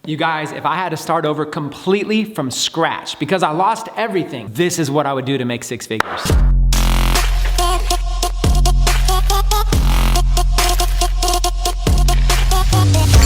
You guys, if I had to start over completely from scratch because I lost everything, this is what I would do to make 6 figures.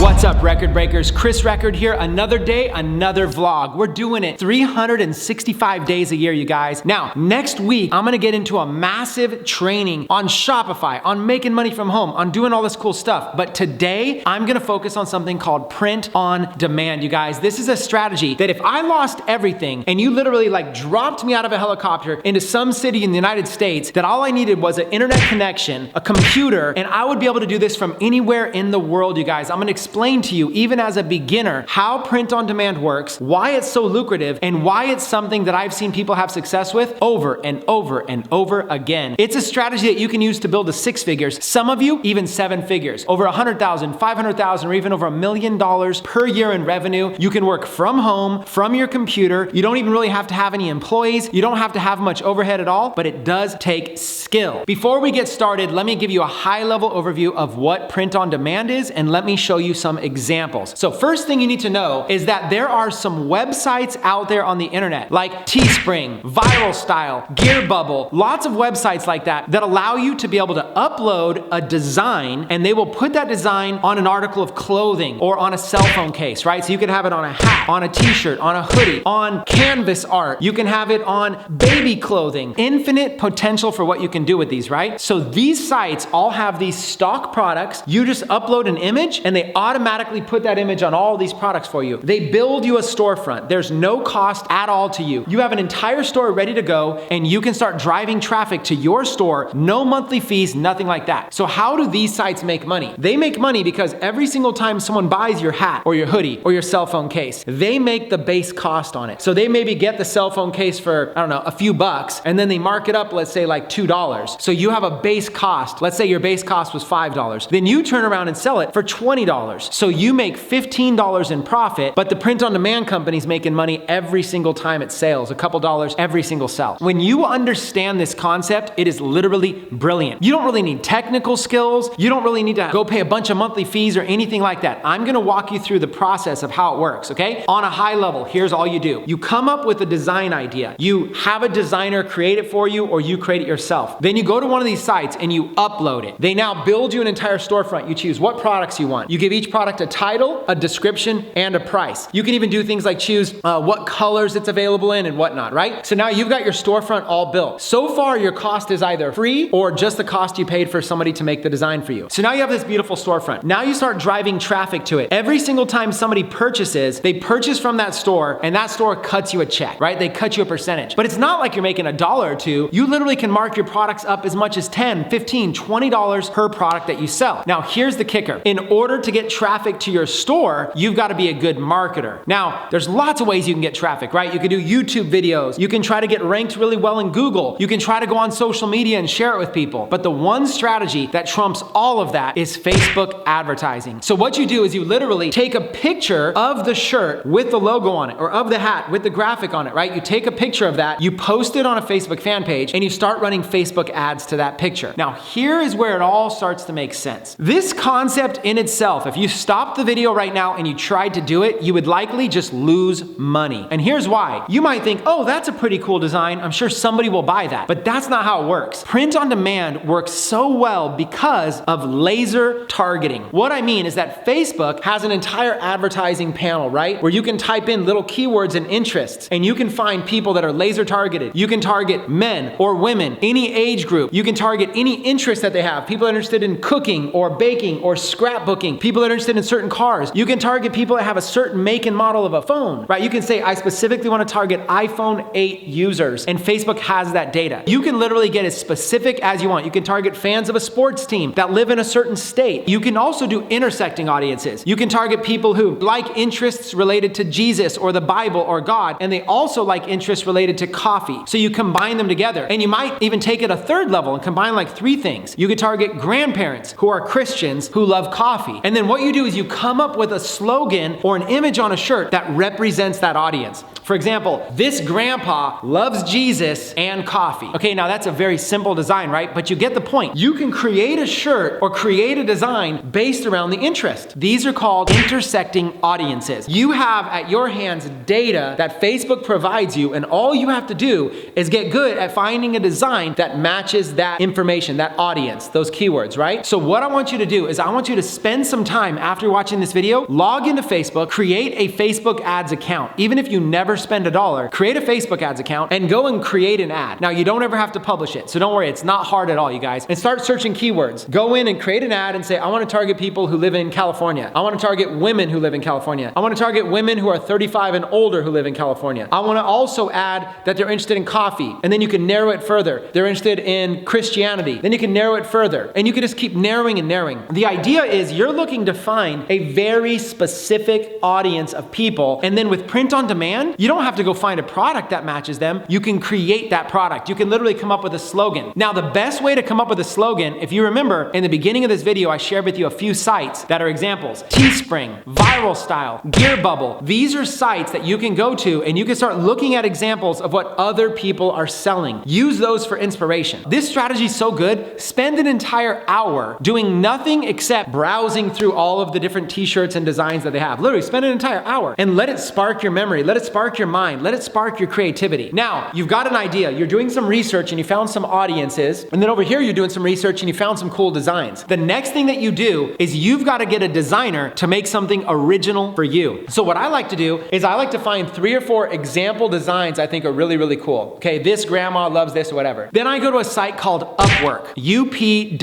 What's up, record breakers? Chris Record here. Another day, another vlog. We're doing it 365 days a year, you guys. Now, next week, I'm gonna get into a massive training on Shopify, on making money from home, on doing all this cool stuff. But today, I'm gonna focus on something called print on demand, you guys. This is a strategy that if I lost everything and you literally like dropped me out of a helicopter into some city in the United States, that all I needed was an internet connection, a computer, and I would be able to do this from anywhere in the world, you guys. I'm gonna explain to you, even as a beginner, how print on demand works, why it's so lucrative, and why it's something that I've seen people have success with over and over and over again. It's a strategy that you can use to build to 6 figures. Some of you, even 7 figures. Over 100,000, 500,000, or even over $1 million per year in revenue. You can work from home, from your computer. You don't even really have to have any employees. You don't have to have much overhead at all, but it does take skill. Before we get started, let me give you a high-level overview of what print on demand is, and let me show you some examples. So first thing you need to know is that there are some websites out there on the internet, like Teespring, Viral Style, Gear Bubble, lots of websites like that allow you to be able to upload a design, and they will put that design on an article of clothing or on a cell phone case, right? So you can have it on a hat, on a t-shirt, on a hoodie, on canvas art. You can have it on baby clothing. Infinite potential for what you can do with these, right? So these sites all have these stock products. You just upload an image and they automatically put that image on all these products for you. They build you a storefront. There's no cost at all to you. You have an entire store ready to go, and you can start driving traffic to your store. No monthly fees, nothing like that. So how do these sites make money? They make money because every single time someone buys your hat or your hoodie or your cell phone case, they make the base cost on it. So they maybe get the cell phone case for, I don't know, a few bucks, and then they mark it up, let's say like $2. So you have a base cost. Let's say your base cost was $5. Then you turn around and sell it for $20. So you make $15 in profit, but the print on demand company's making money every single time it sells, a couple dollars every single sell. When you understand this concept, it is literally brilliant. You don't really need technical skills. You don't really need to go pay a bunch of monthly fees or anything like that. I'm gonna walk you through the process of how it works, okay? On a high level, here's all you do. You come up with a design idea. You have a designer create it for you, or you create it yourself. Then you go to one of these sites and you upload it. They now build you an entire storefront. You choose what products you want. You give each product a title, a description, and a price. You can even do things like choose what colors it's available in and whatnot, right? So now you've got your storefront all built. So far, your cost is either free or just the cost you paid for somebody to make the design for you. So now you have this beautiful storefront. Now you start driving traffic to it. Every single time somebody purchases, they purchase from that store, and that store cuts you a check, right? They cut you a percentage. But it's not like you're making $1 or $2. You literally can mark your products up as much as $10, $15, $20 per product that you sell. Now, here's the kicker. In order to get traffic to your store, you've got to be a good marketer. Now, there's lots of ways you can get traffic, right? You can do YouTube videos. You can try to get ranked really well in Google. You can try to go on social media and share it with people. But the one strategy that trumps all of that is Facebook advertising. So what you do is you literally take a picture of the shirt with the logo on it, or of the hat with the graphic on it, right? You take a picture of that, you post it on a Facebook fan page, and you start running Facebook ads to that picture. Now, here is where it all starts to make sense. This concept in itself, if you stop the video right now and you tried to do it, you would likely just lose money. And here's why. You might think, oh, that's a pretty cool design. I'm sure somebody will buy that. But that's not how it works. Print on demand works so well because of laser targeting. What I mean is that Facebook has an entire advertising panel, right? Where you can type in little keywords and interests, and you can find people that are laser targeted. You can target men or women, any age group. You can target any interest that they have. People that are interested in cooking or baking or scrapbooking. People that are interested in certain cars. You can target people that have a certain make and model of a phone, right? You can say, I specifically want to target iPhone 8 users, and Facebook has that data. You can literally get as specific as you want. You can target fans of a sports team that live in a certain state. You can also do intersecting audiences. You can target people who like interests related to Jesus or the Bible or God, and they also like interests related to coffee. So you combine them together, and you might even take it a third level and combine like 3 things. You could target grandparents who are Christians who love coffee. And then what you do is you come up with a slogan or an image on a shirt that represents that audience. For example, this grandpa loves Jesus and coffee. Okay, now that's a very simple design, right? But you get the point. You can create a shirt or create a design based around the interest. These are called intersecting audiences. You have at your hands data that Facebook provides you, and all you have to do is get good at finding a design that matches that information, that audience, those keywords, right? So what I want you to do is I want you to spend some time after watching this video, log into Facebook, create a Facebook ads account. Even if you never spend $1, create a Facebook ads account and go and create an ad. Now, you don't ever have to publish it, so don't worry, it's not hard at all, you guys. And start searching keywords. Go in and create an ad and say, I want to target people who live in California. I want to target women who live in California. I want to target women who are 35 and older who live in California. I want to also add that they're interested in coffee, and then you can narrow it further. They're interested in Christianity. Then you can narrow it further, and you can just keep narrowing and narrowing. The idea is you're looking to find a very specific audience of people, and then with print on demand, you don't have to go find a product that matches them. You can create that product. You can literally come up with a slogan. Now, the best way to come up with a slogan, if you remember, in the beginning of this video, I shared with you a few sites that are examples. Teespring, Viral Style, Gear Bubble. These are sites that you can go to and you can start looking at examples of what other people are selling. Use those for inspiration. This strategy is so good. Spend an entire hour doing nothing except browsing through all of the different t-shirts and designs that they have. Literally spend an entire hour and let it spark your memory. Let it spark your mind. Let it spark your creativity. Now, you've got an idea. You're doing some research and you found some audiences. And then over here, you're doing some research and you found some cool designs. The next thing that you do is you've got to get a designer to make something original for you. So what I like to do is I like to find 3 or 4 example designs I think are really, really cool. Okay, this grandma loves this or whatever. Then I go to a site called Upwork, UPWORK.com.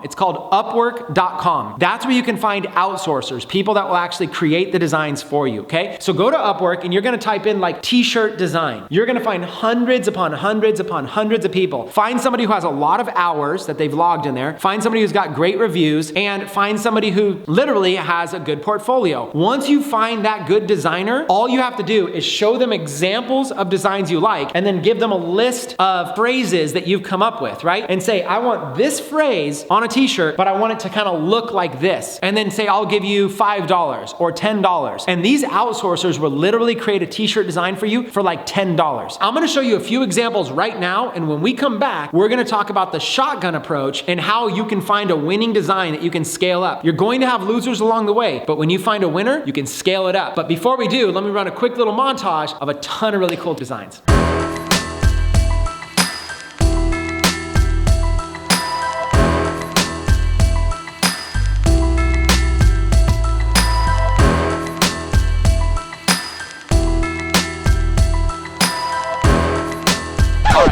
It's called Upwork.com. That's where you can find outsourcers, people that will actually create the designs for you, okay? So go to Upwork and you're gonna type in like t-shirt design. You're gonna find hundreds upon hundreds upon hundreds of people. Find somebody who has a lot of hours that they've logged in there. Find somebody who's got great reviews, and find somebody who literally has a good portfolio. Once you find that good designer, all you have to do is show them examples of designs you like, and then give them a list of phrases that you've come up with, right? And say, I want this phrase on a t-shirt, but I want it to kind of look like this. And then say, I'll give you $5 or $10. And these outsourcers will literally create a t-shirt design for you for like $10. I'm gonna show you a few examples right now, and when we come back, we're gonna talk about the shotgun approach and how you can find a winning design that you can scale up. You're going to have losers along the way, but when you find a winner, you can scale it up. But before we do, let me run a quick little montage of a ton of really cool designs.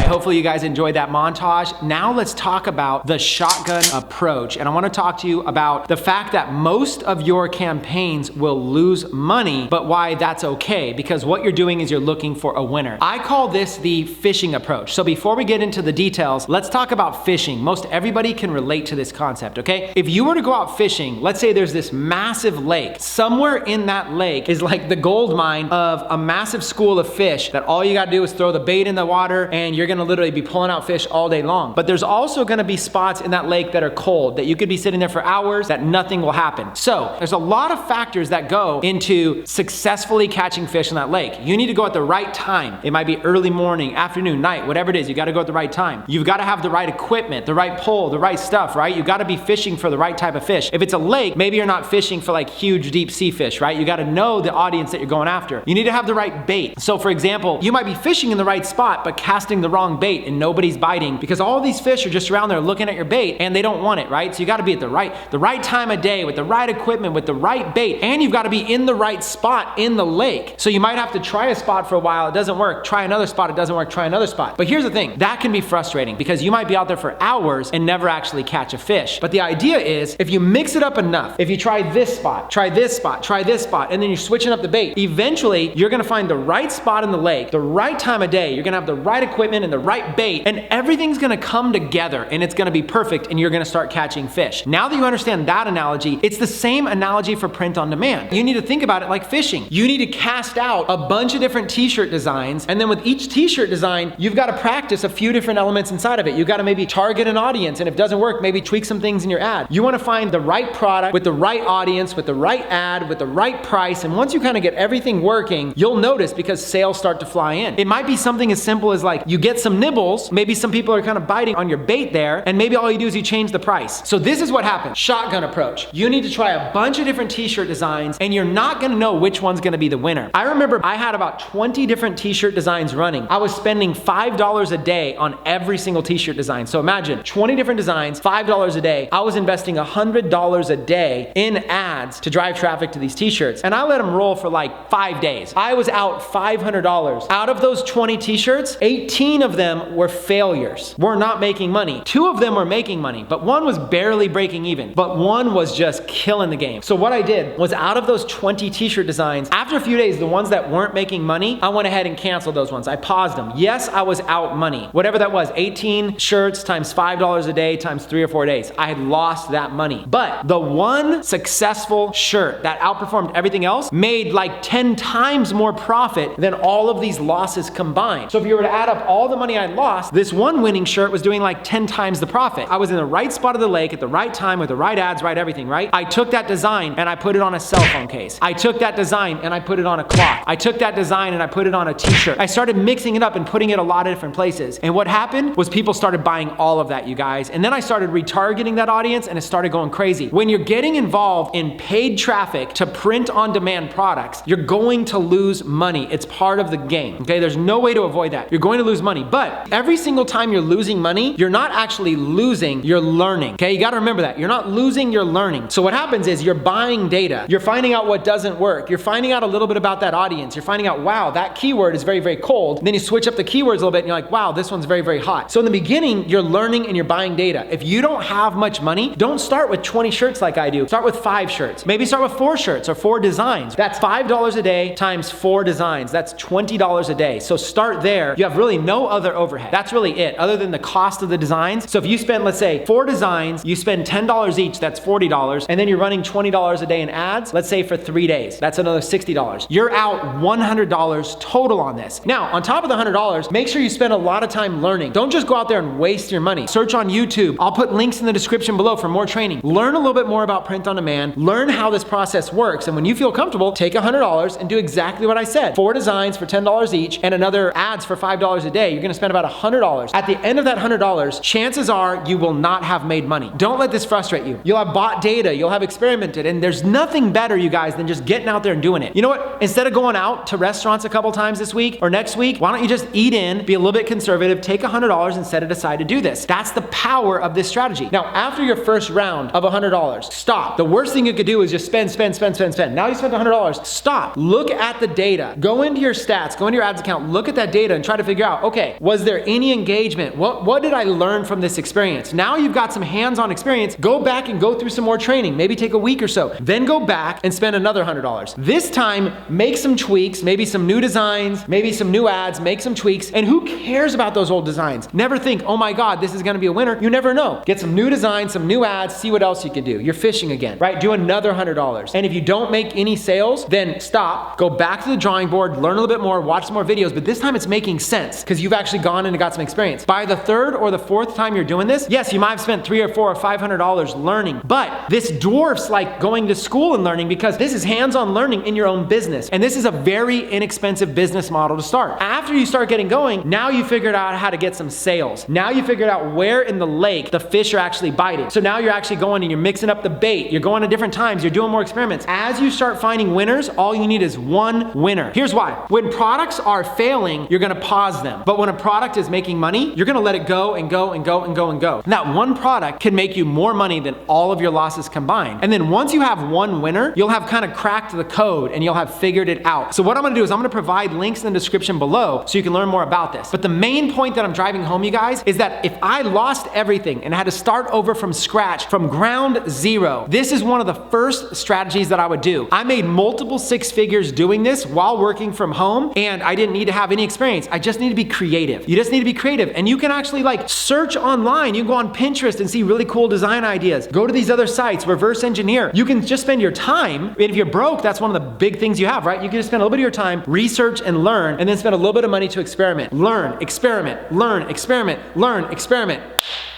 Hopefully you guys enjoyed that montage. Now let's talk about the shotgun approach. And I want to talk to you about the fact that most of your campaigns will lose money, but why that's okay. Because what you're doing is you're looking for a winner. I call this the fishing approach. So before we get into the details, let's talk about fishing. Most everybody can relate to this concept, okay? If you were to go out fishing, let's say there's this massive lake. Somewhere in that lake is like the gold mine of a massive school of fish that all you gotta do is throw the bait in the water and you're gonna literally be pulling out fish all day long. But there's also gonna be spots in that lake that are cold, that you could be sitting there for hours, that nothing will happen. So there's a lot of factors that go into successfully catching fish in that lake. You need to go at the right time. It might be early morning, afternoon, night, whatever it is, you gotta go at the right time. You've gotta have the right equipment, the right pole, the right stuff, right? You gotta be fishing for the right type of fish. If it's a lake, maybe you're not fishing for like huge deep sea fish, right? You gotta know the audience that you're going after. You need to have the right bait. So for example, you might be fishing in the right spot, but casting the wrong bait and nobody's biting because all these fish are just around there looking at your bait and they don't want it, right? So you gotta be at the right time of day with the right equipment, with the right bait, and you've gotta be in the right spot in the lake. So you might have to try a spot for a while, it doesn't work, try another spot, it doesn't work, try another spot. But here's the thing, that can be frustrating because you might be out there for hours and never actually catch a fish. But the idea is if you mix it up enough, if you try this spot, try this spot, try this spot, and then you're switching up the bait, eventually you're gonna find the right spot in the lake, the right time of day, you're gonna have the right equipment and the right right bait, and everything's gonna come together and it's gonna be perfect and you're gonna start catching fish. Now that you understand that analogy, it's the same analogy for print on demand. You need to think about it like fishing. You need to cast out a bunch of different t-shirt designs, and then with each t-shirt design, you've got to practice a few different elements inside of it. You've got to maybe target an audience, and if it doesn't work, maybe tweak some things in your ad. You want to find the right product with the right audience, with the right ad, with the right price, and once you kind of get everything working, you'll notice because sales start to fly in. It might be something as simple as like you get some nibbles, maybe some people are kind of biting on your bait there, and maybe all you do is you change the price. So this is what happens. Shotgun approach. You need to try a bunch of different t-shirt designs, and you're not gonna know which one's gonna be the winner. I remember I had about 20 different t-shirt designs running. I was spending $5 a day on every single t-shirt design. So imagine 20 different designs, $5 a day. I was investing $100 a day in ads to drive traffic to these t-shirts, and I let them roll for like 5 days. I was out $500. Out of those 20 t-shirts, 18 of them were failures. We're not making money. 2 of them were making money, but one was barely breaking even, but one was just killing the game. So what I did was out of those 20 t-shirt designs, after a few days, the ones that weren't making money, I went ahead and canceled those ones. I paused them. Yes, I was out money. Whatever that was, 18 shirts times $5 a day times 3 or 4 days. I had lost that money. But the one successful shirt that outperformed everything else made like 10 times more profit than all of these losses combined. So if you were to add up all the money I lost, this one winning shirt was doing like 10 times the profit. I was in the right spot of the lake at the right time with the right ads, right everything, right? I took that design and I put it on a cell phone case. I took that design and I put it on a clock. I took that design and I put it on a t-shirt. I started mixing it up and putting it a lot of different places. And what happened was people started buying all of that, you guys. And then I started retargeting that audience and it started going crazy. When you're getting involved in paid traffic to print on demand products, you're going to lose money. It's part of the game, okay? There's no way to avoid that. You're going to lose money, but every single time you're losing money, you're not actually losing, you're learning, okay? You gotta remember that. You're not losing, you're learning. So what happens is you're buying data. You're finding out what doesn't work. You're finding out a little bit about that audience. You're finding out, wow, that keyword is very, very cold. Then you switch up the keywords a little bit and you're like, wow, this one's very, very hot. So in the beginning, you're learning and you're buying data. If you don't have much money, don't start with 20 shirts like I do. Start with 5 shirts. Maybe start with 4 shirts or 4 designs. That's $5 a day times 4 designs. That's $20 a day. So start there. You have really no other overhead. That's really it, other than the cost of the designs. So if you spend, let's say, 4 designs, you spend $10 each, that's $40, and then you're running $20 a day in ads, let's say for 3 days, that's another $60. You're out $100 total on this. Now, on top of the $100, make sure you spend a lot of time learning. Don't just go out there and waste your money. Search on YouTube. I'll put links in the description below for more training. Learn a little bit more about print on demand. Learn how this process works. And when you feel comfortable, take $100 and do exactly what I said. 4 designs for $10 each and another ads for $5 a day. You're gonna spend about $100. At the end of that $100, chances are you will not have made money. Don't let this frustrate you. You'll have bought data, you'll have experimented, and there's nothing better, you guys, than just getting out there and doing it. You know what? Instead of going out to restaurants a couple times this week or next week, why don't you just eat in, be a little bit conservative, take $100 and set it aside to do this. That's the power of this strategy. Now, after your first round of $100, stop. The worst thing you could do is just spend. Now you spent $100, stop. Look at the data. Go into your stats, go into your ads account, look at that data and try to figure out, okay, was there any engagement? What did I learn from this experience? Now you've got some hands-on experience, go back and go through some more training, maybe take a week or so, then go back and spend another $100. This time, make some tweaks, maybe some new designs, maybe some new ads, make some tweaks, and who cares about those old designs? Never think, oh my God, this is gonna be a winner. You never know. Get some new designs, some new ads, see what else you can do. You're fishing again, right? Do another $100. And if you don't make any sales, then stop, go back to the drawing board, learn a little bit more, watch some more videos, but this time it's making sense because you've actually gone in and got some experience. By the 3rd or the 4th time you're doing this, yes, you might have spent $300 or $400 or $500 learning, but this dwarfs like going to school and learning because this is hands-on learning in your own business. And this is a very inexpensive business model to start. After you start getting going, now you figured out how to get some sales. Now you figured out where in the lake the fish are actually biting. So now you're actually going and you're mixing up the bait. You're going to different times. You're doing more experiments. As you start finding winners, all you need is one winner. Here's why. When products are failing, you're gonna pause them. But when a product is making money, you're gonna let it go and go and go and go and go. And that one product can make you more money than all of your losses combined. And then once you have one winner, you'll have kind of cracked the code and you'll have figured it out. So what I'm gonna do is I'm gonna provide links in the description below so you can learn more about this. But the main point that I'm driving home, you guys, is that if I lost everything and had to start over from scratch, from ground zero, this is one of the first strategies that I would do. I made multiple 6 figures doing this while working from home, and I didn't need to have any experience. I just need to be creative. creative. You just need to be creative. And you can actually like search online. You can go on Pinterest and see really cool design ideas. Go to these other sites, reverse engineer. You can just spend your time. And if you're broke, that's one of the big things you have, right? You can just spend a little bit of your time, research and learn, and then spend a little bit of money to experiment. Learn, experiment, learn, experiment, learn, experiment.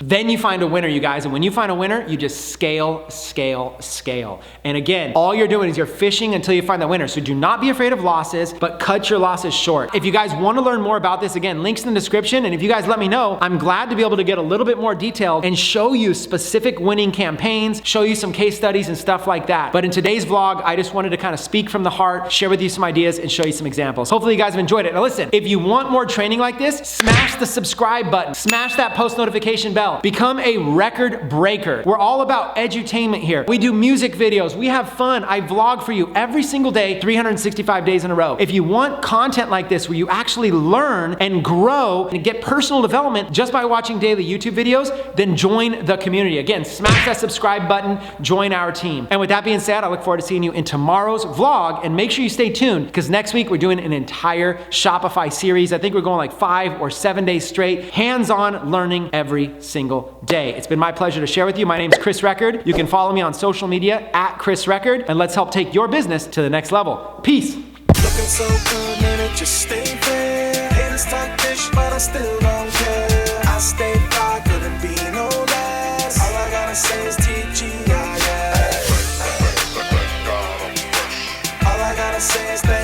Then you find a winner, you guys. And when you find a winner, you just scale, scale, scale. And again, all you're doing is you're fishing until you find the winner. So do not be afraid of losses, but cut your losses short. If you guys want to learn more about this, again, links in the description. And if you guys let me know, I'm glad to be able to get a little bit more detailed and show you specific winning campaigns, show you some case studies and stuff like that. But in today's vlog, I just wanted to kind of speak from the heart, share with you some ideas and show you some examples. Hopefully you guys have enjoyed it. Now listen, if you want more training like this, smash the subscribe button, smash that post notification bell, become a record breaker. We're all about edutainment here. We do music videos, we have fun. I vlog for you every single day, 365 days in a row. If you want content like this where you actually learn and grow and get personal development just by watching daily YouTube videos, then join the community. Again, smash that subscribe button, join our team. And with that being said, I look forward to seeing you in tomorrow's vlog, and make sure you stay tuned because next week we're doing an entire Shopify series. I think we're going like 5 or 7 days straight, hands-on learning every single day. It's been my pleasure to share with you. My name's Chris Record. You can follow me on social media at Chris Record, and let's help take your business to the next level. Peace. Looking so good, man, it just stay fair. Haters talk fish, but I still don't care. I stay fly, couldn't be no less. All I gotta say is TGIF. All I gotta say is that